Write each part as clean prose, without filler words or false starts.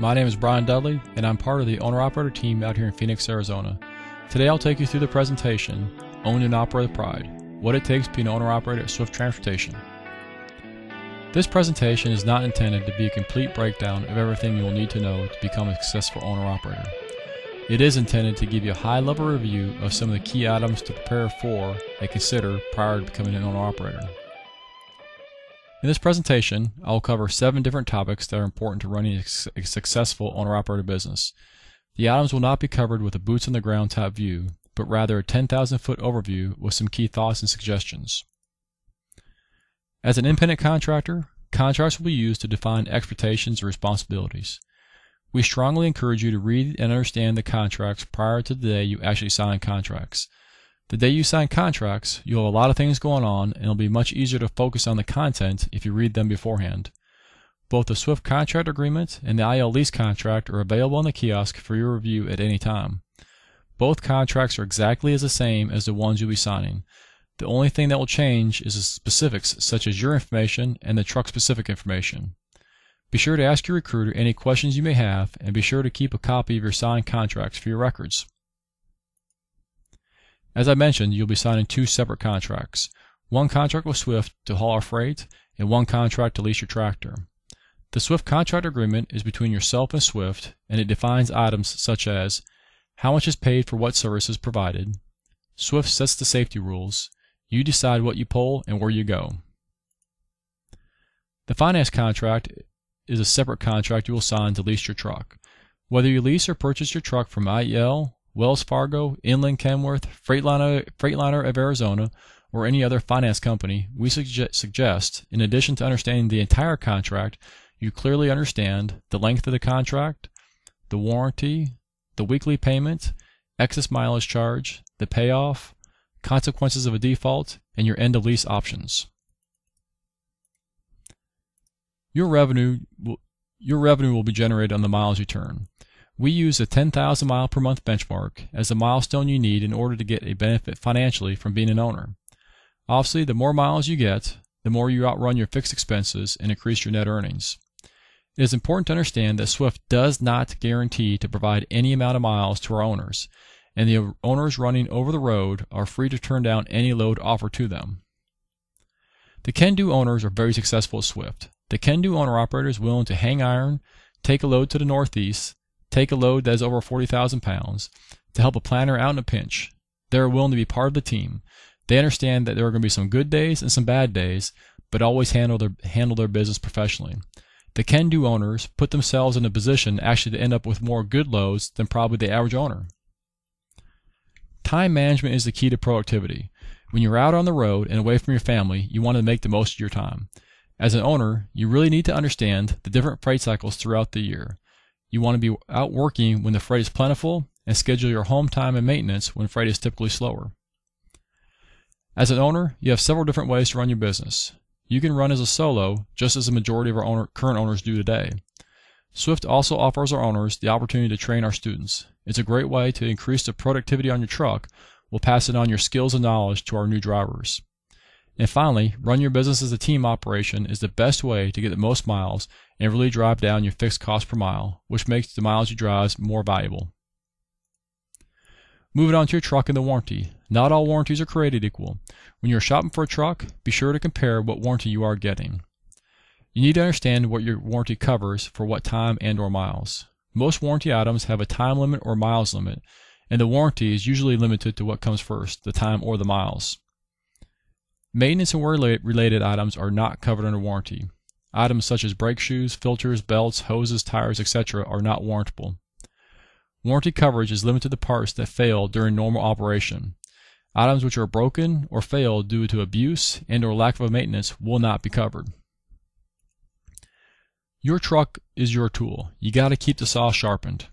my name is Brian Dudley, and I'm part of the owner-operator team out here in Phoenix, Arizona. Today I'll take you through the presentation, Own and Operate with Pride, what it takes to be an owner-operator at Swift Transportation. This presentation is not intended to be a complete breakdown of everything you will need to know to become a successful owner-operator. It is intended to give you a high-level review of some of the key items to prepare for and consider prior to becoming an owner-operator. In this presentation, I will cover 7 different topics that are important to running a successful owner-operator business. The items will not be covered with a boots-on-the-ground type view, but rather a 10,000-foot overview with some key thoughts and suggestions. As an independent contractor, contracts will be used to define expectations and responsibilities. We strongly encourage you to read and understand the contracts prior to the day you actually sign contracts. The day you sign contracts, you'll have a lot of things going on, and it'll be much easier to focus on the content if you read them beforehand. Both the Swift Contractor Agreement and the IL Lease Contract are available on the kiosk for your review at any time. Both contracts are exactly as the same as the ones you'll be signing. The only thing that will change is the specifics, such as your information and the truck-specific information. Be sure to ask your recruiter any questions you may have, and be sure to keep a copy of your signed contracts for your records. As I mentioned, you'll be signing 2 separate contracts. One contract with Swift to haul our freight, and one contract to lease your tractor. The Swift Contract Agreement is between yourself and Swift, and it defines items such as how much is paid for what services provided. Swift sets the safety rules. You decide what you pull and where you go. The finance contract is a separate contract you will sign to lease your truck. Whether you lease or purchase your truck from IEL, Wells Fargo, Inland Kenworth, Freightliner of Arizona, or any other finance company, we suggest, in addition to understanding the entire contract, you clearly understand the length of the contract, the warranty, the weekly payment, excess mileage charge, the payoff, consequences of a default, and your end-of-lease options. Your revenue will be generated on the miles you turn. We use a 10,000 mile per month benchmark as the milestone you need in order to get a benefit financially from being an owner. Obviously, the more miles you get, the more you outrun your fixed expenses and increase your net earnings. It is important to understand that Swift does not guarantee to provide any amount of miles to our owners, and the owners running over the road are free to turn down any load offered to them. The can-do owners are very successful at Swift. The can-do owner-operator is willing to hang iron, take a load to the northeast, take a load that is over 40,000 pounds, to help a planner out in a pinch. They are willing to be part of the team. They understand that there are going to be some good days and some bad days, but always handle their business professionally. The can-do owners put themselves in a position actually to end up with more good loads than probably the average owner. Time management is the key to productivity. When you're out on the road and away from your family, you want to make the most of your time. As an owner, you really need to understand the different freight cycles throughout the year. You want to be out working when the freight is plentiful and schedule your home time and maintenance when freight is typically slower. As an owner, you have several different ways to run your business. You can run as a solo, just as the majority of our current owners do today. Swift also offers our owners the opportunity to train our students. It's a great way to increase the productivity on your truck while passing on your skills and knowledge to our new drivers. And finally, run your business as a team operation is the best way to get the most miles and really drive down your fixed cost per mile, which makes the miles you drive more valuable. Moving on to your truck and the warranty. Not all warranties are created equal. When you're shopping for a truck, be sure to compare what warranty you are getting. You need to understand what your warranty covers for what time and/or miles. Most warranty items have a time limit or miles limit, and the warranty is usually limited to what comes first, the time or the miles. Maintenance and wear-related items are not covered under warranty. Items such as brake shoes, filters, belts, hoses, tires, etc. are not warrantable. Warranty coverage is limited to parts that fail during normal operation. Items which are broken or fail due to abuse and/or lack of maintenance will not be covered. Your truck is your tool. You got to keep the saw sharpened.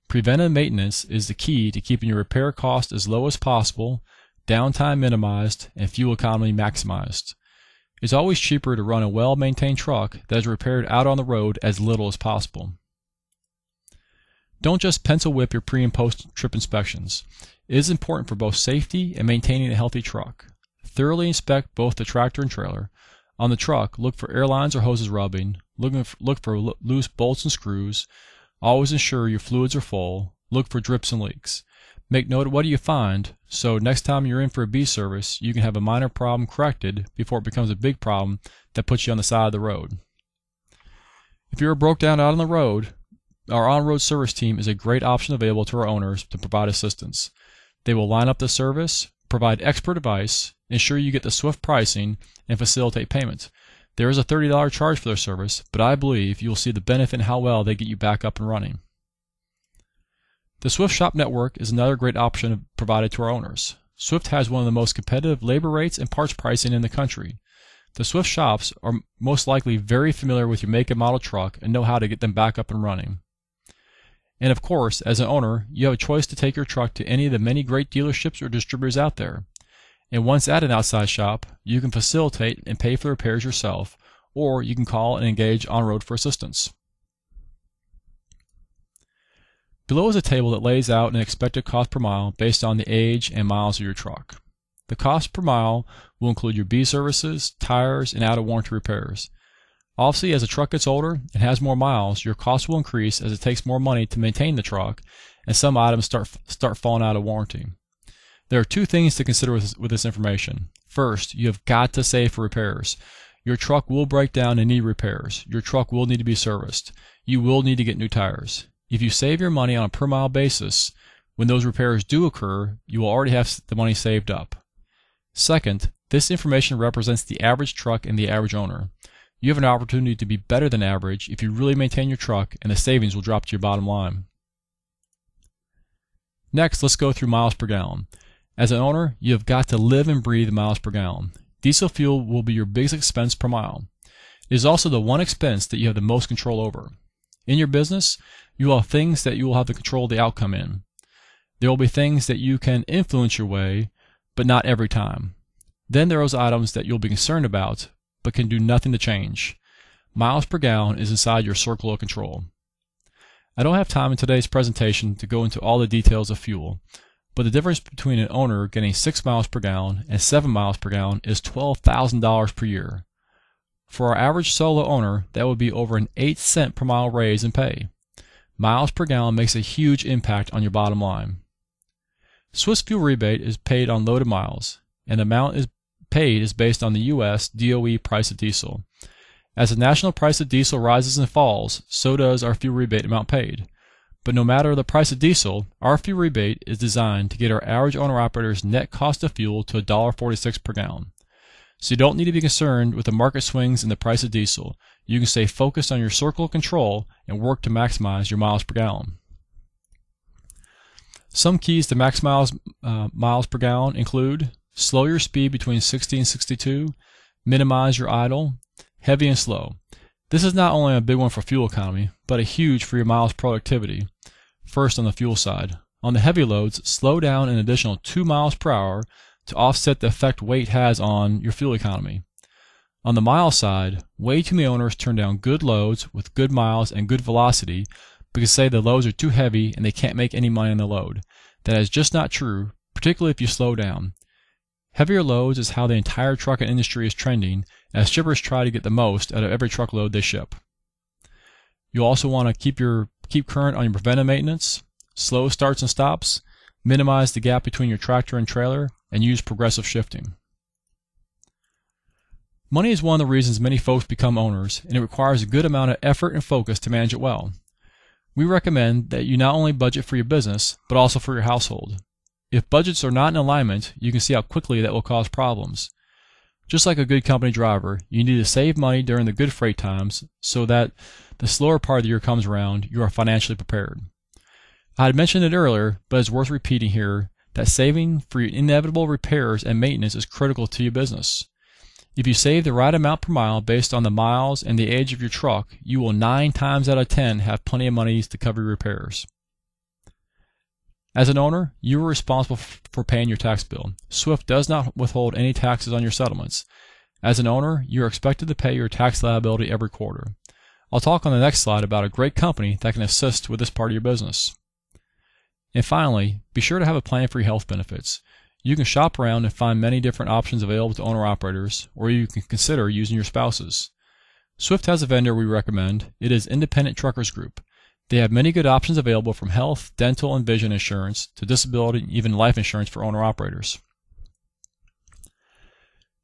Preventive maintenance is the key to keeping your repair cost as low as possible, downtime minimized, and fuel economy maximized. It's always cheaper to run a well-maintained truck that is repaired out on the road as little as possible. Don't just pencil whip your pre- and post-trip inspections. It is important for both safety and maintaining a healthy truck. Thoroughly inspect both the tractor and trailer. On the truck, look for air lines or hoses rubbing. Look for loose bolts and screws. Always ensure your fluids are full. Look for drips and leaks. Make note of what you find, so next time you're in for a B service, you can have a minor problem corrected before it becomes a big problem that puts you on the side of the road. If you're broke down out on the road, our on-road service team is a great option available to our owners to provide assistance. They will line up the service, provide expert advice, ensure you get the swift pricing, and facilitate payment. There is a $30 charge for their service, but I believe you will see the benefit in how well they get you back up and running. The Swift Shop Network is another great option provided to our owners. Swift has one of the most competitive labor rates and parts pricing in the country. The Swift shops are most likely very familiar with your make and model truck and know how to get them back up and running. And of course, as an owner, you have a choice to take your truck to any of the many great dealerships or distributors out there. And once at an outside shop, you can facilitate and pay for the repairs yourself, or you can call and engage on-road for assistance. Below is a table that lays out an expected cost per mile based on the age and miles of your truck. The cost per mile will include your B services, tires, and out-of-warranty repairs. Obviously, as the truck gets older and has more miles, your cost will increase as it takes more money to maintain the truck, and some items start falling out of warranty. There are two things to consider with this information. First, you have got to save for repairs. Your truck will break down and need repairs. Your truck will need to be serviced. You will need to get new tires. If you save your money on a per mile basis, when those repairs do occur, you will already have the money saved up. Second, this information represents the average truck and the average owner. You have an opportunity to be better than average if you really maintain your truck, and the savings will drop to your bottom line. Next, let's go through miles per gallon. As an owner, you have got to live and breathe miles per gallon. Diesel fuel will be your biggest expense per mile. It is also the one expense that you have the most control over. In your business, you will have things that you will have to control the outcome in. There will be things that you can influence your way, but not every time. Then there are those items that you'll be concerned about, but can do nothing to change. Miles per gallon is inside your circle of control. I don't have time in today's presentation to go into all the details of fuel, but the difference between an owner getting 6 miles per gallon and 7 miles per gallon is $12,000 per year. For our average solo owner, that would be over an 8-cent per mile raise in pay. Miles per gallon makes a huge impact on your bottom line. Swiss fuel rebate is paid on loaded miles, and the amount paid is based on the U.S. DOE price of diesel. As the national price of diesel rises and falls, so does our fuel rebate amount paid. But no matter the price of diesel, our fuel rebate is designed to get our average owner-operator's net cost of fuel to $1.46 per gallon. So you don't need to be concerned with the market swings in the price of diesel. You can stay focused on your circle of control and work to maximize your miles per gallon. Some keys to maximize miles per gallon include: slow your speed between 60 and 62, minimize your idle, heavy and slow. This is not only a big one for fuel economy, but a huge for your miles productivity. First, on the fuel side. On the heavy loads, slow down an additional 2 miles per hour to offset the effect weight has on your fuel economy. On the mile side, way too many owners turn down good loads with good miles and good velocity because say the loads are too heavy and they can't make any money on the load. That is just not true, particularly if you slow down. Heavier loads is how the entire trucking industry is trending, as shippers try to get the most out of every truckload they ship. You also want to keep current on your preventive maintenance, slow starts and stops, minimize the gap between your tractor and trailer, and use progressive shifting. Money is one of the reasons many folks become owners, and it requires a good amount of effort and focus to manage it well. We recommend that you not only budget for your business, but also for your household. If budgets are not in alignment, you can see how quickly that will cause problems. Just like a good company driver, you need to save money during the good freight times so that the slower part of the year comes around, you are financially prepared. I had mentioned it earlier, but it's worth repeating here that saving for your inevitable repairs and maintenance is critical to your business. If you save the right amount per mile based on the miles and the age of your truck, you will 9 times out of 10 have plenty of money to cover your repairs. As an owner, you are responsible for paying your tax bill. Swift does not withhold any taxes on your settlements. As an owner, you are expected to pay your tax liability every quarter. I'll talk on the next slide about a great company that can assist with this part of your business. And finally, be sure to have a plan for your health benefits. You can shop around and find many different options available to owner-operators, or you can consider using your spouse's. Swift has a vendor we recommend. It is Independent Truckers Group. They have many good options available, from health, dental, and vision insurance to disability and even life insurance for owner-operators.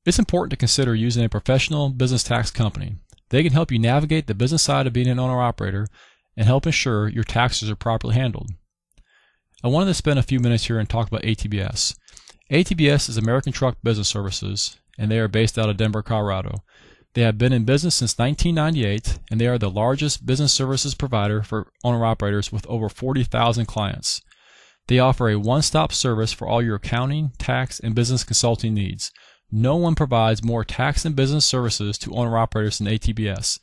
It's important to consider using a professional business tax company. They can help you navigate the business side of being an owner-operator and help ensure your taxes are properly handled. I wanted to spend a few minutes here and talk about ATBS. ATBS is American Truck Business Services, and they are based out of Denver, Colorado. They have been in business since 1998, and they are the largest business services provider for owner-operators with over 40,000 clients. They offer a one-stop service for all your accounting, tax, and business consulting needs. No one provides more tax and business services to owner-operators than ATBS.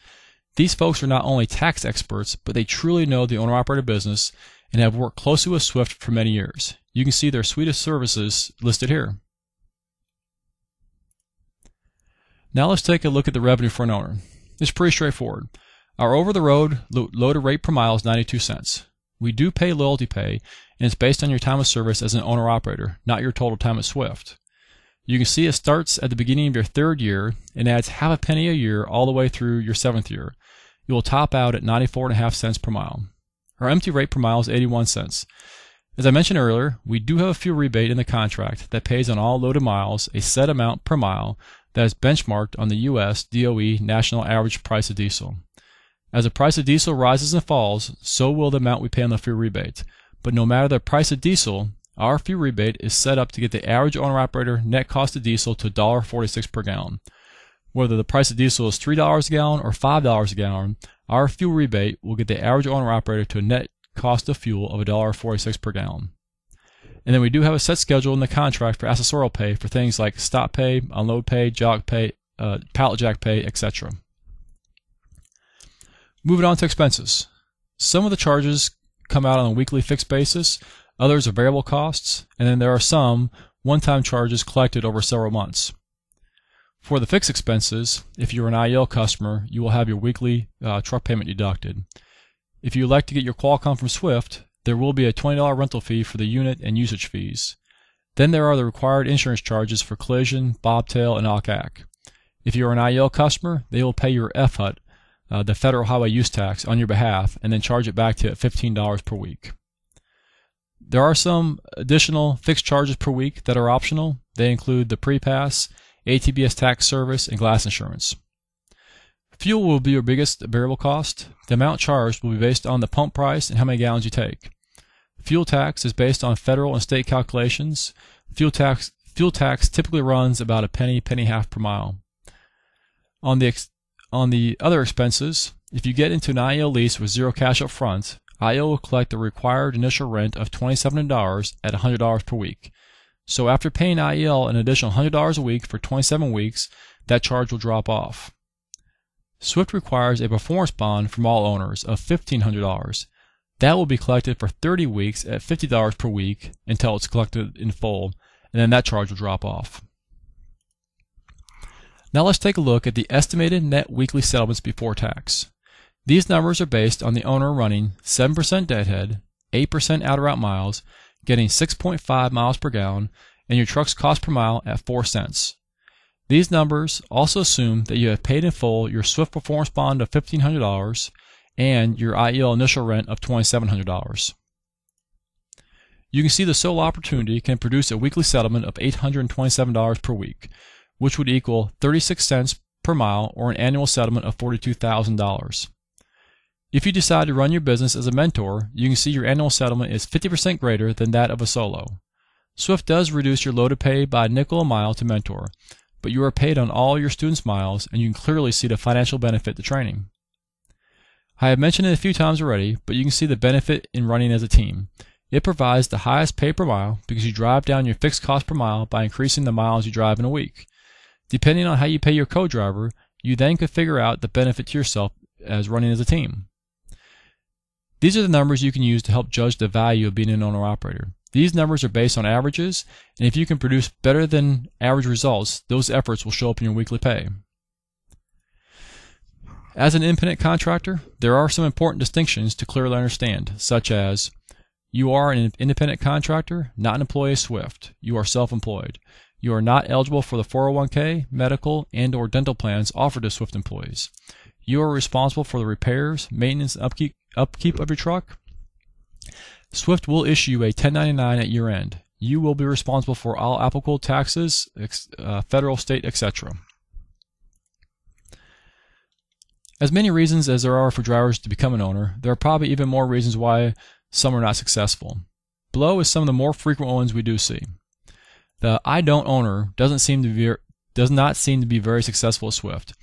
These folks are not only tax experts, but they truly know the owner-operator business and have worked closely with Swift for many years. You can see their suite of services listed here. Now let's take a look at the revenue for an owner. It's pretty straightforward. Our over-the-road loaded rate per mile is 92 cents. We do pay loyalty pay, and it's based on your time of service as an owner-operator, not your total time at Swift. You can see it starts at the beginning of your 3rd year and adds half a penny a year all the way through your 7th year. You will top out at 94.5 cents per mile. Our empty rate per mile is 81 cents. As I mentioned earlier, we do have a fuel rebate in the contract that pays on all loaded miles a set amount per mile that is benchmarked on the U.S. DOE national average price of diesel. As the price of diesel rises and falls, so will the amount we pay on the fuel rebate. But no matter the price of diesel, our fuel rebate is set up to get the average owner-operator net cost of diesel to $1.46 per gallon. Whether the price of diesel is $3 a gallon or $5 a gallon, our fuel rebate will get the average owner-operator to a net cost of fuel of $1.46 per gallon. And then we do have a set schedule in the contract for accessorial pay for things like stop pay, unload pay, jog pay, pallet jack pay, etc. Moving on to expenses. Some of the charges come out on a weekly fixed basis, others are variable costs, and then there are some one-time charges collected over several months. For the fixed expenses, if you're an IEL customer, you will have your weekly truck payment deducted. If you elect to get your Qualcomm from Swift, there will be a $20 rental fee for the unit and usage fees. Then there are the required insurance charges for collision, bobtail, and OCAC. If you are an IEL customer, they will pay your FHUT, the Federal Highway Use Tax, on your behalf, and then charge it back to you at $15 per week. There are some additional fixed charges per week that are optional. They include the pre-pass, ATBS tax service, and glass insurance. Fuel will be your biggest variable cost. The amount charged will be based on the pump price and how many gallons you take. Fuel tax is based on federal and state calculations. Fuel tax typically runs about a penny, penny and a half per mile. On the other expenses, if you get into an IEL lease with zero cash up front, IEL will collect the required initial rent of $27 at $100 per week. So after paying IEL an additional $100 a week for 27 weeks, that charge will drop off. Swift requires a performance bond from all owners of $1,500. That will be collected for 30 weeks at $50 per week until it's collected in full, and then that charge will drop off. Now let's take a look at the estimated net weekly settlements before tax. These numbers are based on the owner running 7% deadhead, 8% out-of-route miles, getting 6.5 miles per gallon, and your truck's cost per mile at 4 cents. These numbers also assume that you have paid in full your Swift performance bond of $1,500 and your IEL initial rent of $2,700. You can see the sole opportunity can produce a weekly settlement of $827 per week, which would equal 36 cents per mile, or an annual settlement of $42,000. If you decide to run your business as a mentor, you can see your annual settlement is 50% greater than that of a solo. Swift does reduce your loaded pay by a nickel a mile to mentor, but you are paid on all your students' miles, and you can clearly see the financial benefit to training. I have mentioned it a few times already, but you can see the benefit in running as a team. It provides the highest pay per mile because you drive down your fixed cost per mile by increasing the miles you drive in a week. Depending on how you pay your co-driver, you then could figure out the benefit to yourself as running as a team. These are the numbers you can use to help judge the value of being an owner-operator. These numbers are based on averages, and if you can produce better than average results, those efforts will show up in your weekly pay. As an independent contractor, there are some important distinctions to clearly understand, such as you are an independent contractor, not an employee of Swift. You are self-employed. You are not eligible for the 401k, medical, and/or dental plans offered to Swift employees. you are responsible for the repairs, maintenance, and upkeep of your truck. Swift will issue you a 1099 at year end. You will be responsible for all applicable taxes, federal, state, etc. As many reasons as there are for drivers to become an owner, there are probably even more reasons why some are not successful. Below is some of the more frequent ones we do see. The I don't owner does not seem to be very successful at Swift.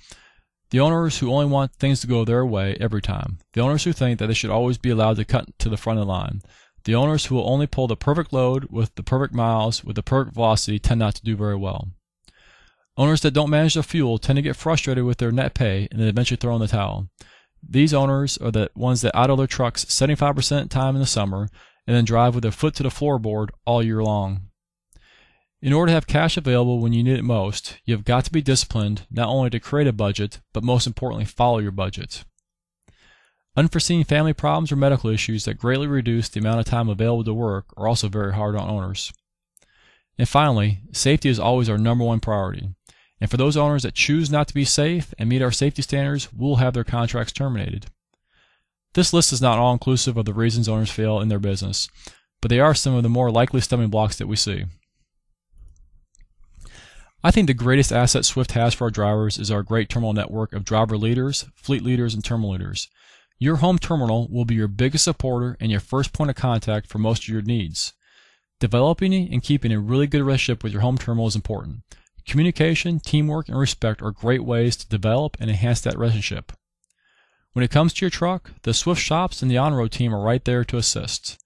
The owners who only want things to go their way every time. The owners who think that they should always be allowed to cut to the front of the line. The owners who will only pull the perfect load with the perfect miles with the perfect velocity tend not to do very well. Owners that don't manage their fuel tend to get frustrated with their net pay and then eventually throw in the towel. These owners are the ones that idle their trucks 75% of the time in the summer and then drive with their foot to the floorboard all year long. In order to have cash available when you need it most, you have got to be disciplined not only to create a budget, but most importantly, follow your budget. Unforeseen family problems or medical issues that greatly reduce the amount of time available to work are also very hard on owners. And finally, safety is always our #1 priority. And for those owners that choose not to be safe and meet our safety standards, we'll have their contracts terminated. This list is not all inclusive of the reasons owners fail in their business, but they are some of the more likely stumbling blocks that we see. I think the greatest asset Swift has for our drivers is our great terminal network of driver leaders, fleet leaders, and terminal leaders. Your home terminal will be your biggest supporter and your first point of contact for most of your needs. Developing and keeping a really good relationship with your home terminal is important. Communication, teamwork, and respect are great ways to develop and enhance that relationship. When it comes to your truck, the Swift shops and the on-road team are right there to assist.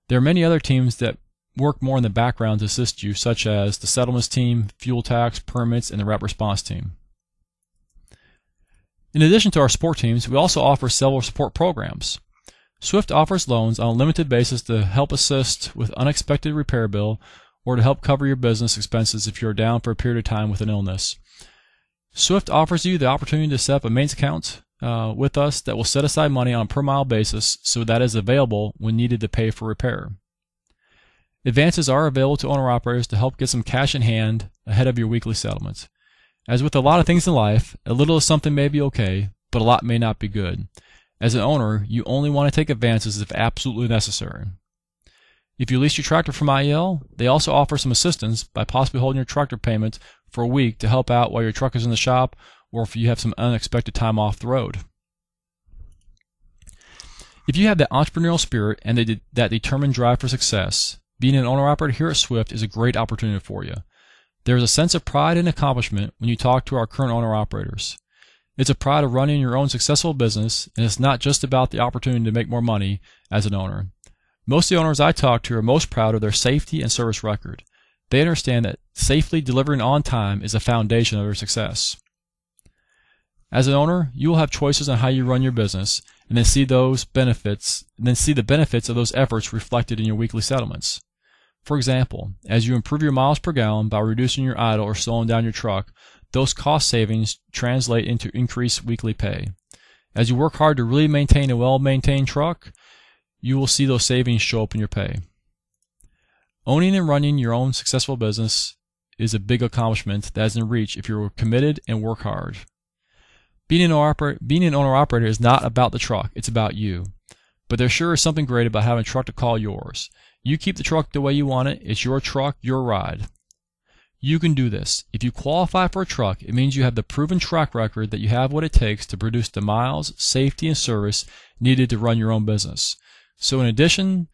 There are many other teams that work more in the background to assist you, such as the settlements team, fuel tax, permits, and the rapid response team. In addition to our support teams, we also offer several support programs. Swift offers loans on a limited basis to help assist with unexpected repair bill or to help cover your business expenses if you're down for a period of time with an illness. Swift offers you the opportunity to set up a maintenance account with us that will set aside money on a per mile basis so that is available when needed to pay for repair. Advances are available to owner-operators to help get some cash in hand ahead of your weekly settlements. As with a lot of things in life, a little of something may be okay, but a lot may not be good. As an owner, you only want to take advances if absolutely necessary. If you lease your tractor from IEL, they also offer some assistance by possibly holding your tractor payment for a week to help out while your truck is in the shop or if you have some unexpected time off the road. If you have that entrepreneurial spirit and that determined drive for success, being an owner-operator here at Swift is a great opportunity for you. There is a sense of pride and accomplishment when you talk to our current owner-operators. It's a pride of running your own successful business, and it's not just about the opportunity to make more money as an owner. Most of the owners I talk to are most proud of their safety and service record. They understand that safely delivering on time is the foundation of their success. As an owner, you will have choices on how you run your business, and then see the benefits of those efforts reflected in your weekly settlements. For example, as you improve your miles per gallon by reducing your idle or slowing down your truck, those cost savings translate into increased weekly pay. As you work hard to really maintain a well-maintained truck, you will see those savings show up in your pay. Owning and running your own successful business is a big accomplishment that is in reach if you're committed and work hard. Being an owner-operator is not about the truck, it's about you. But there sure is something great about having a truck to call yours. You keep the truck the way you want it. It's your truck, your ride. You can do this. If you qualify for a truck, it means you have the proven track record that you have what it takes to produce the miles, safety, and service needed to run your own business. So in addition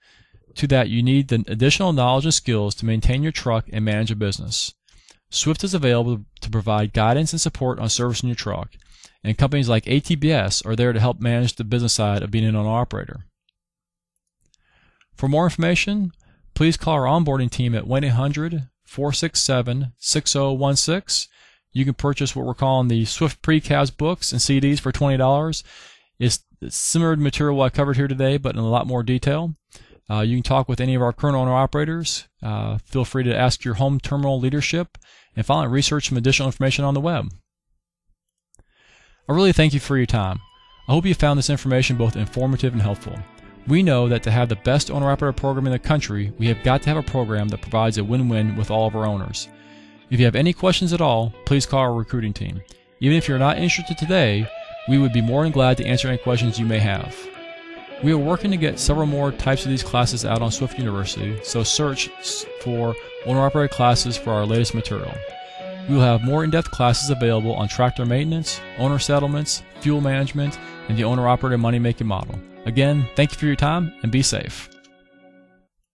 to that, you need the additional knowledge and skills to maintain your truck and manage a business. Swift is available to provide guidance and support on servicing your truck, and companies like ATBS are there to help manage the business side of being an owner-operator. For more information, please call our onboarding team at 1-800-467-6016. You can purchase what we're calling the Swift Precast books and CDs for $20. It's similar material I covered here today, but in a lot more detail. You can talk with any of our current owner-operators. Feel free to ask your home terminal leadership, and finally research some additional information on the web. I really thank you for your time. I hope you found this information both informative and helpful. We know that to have the best owner-operator program in the country, we have got to have a program that provides a win-win with all of our owners. If you have any questions at all, please call our recruiting team. Even if you're not interested today, We would be more than glad to answer any questions you may have. We are working to get several more types of these classes out on Swift University, so search for owner-operated classes for our latest material. We will have more in-depth classes available on tractor maintenance, owner settlements, fuel management, and the owner-operated money-making model. Again, thank you for your time and be safe.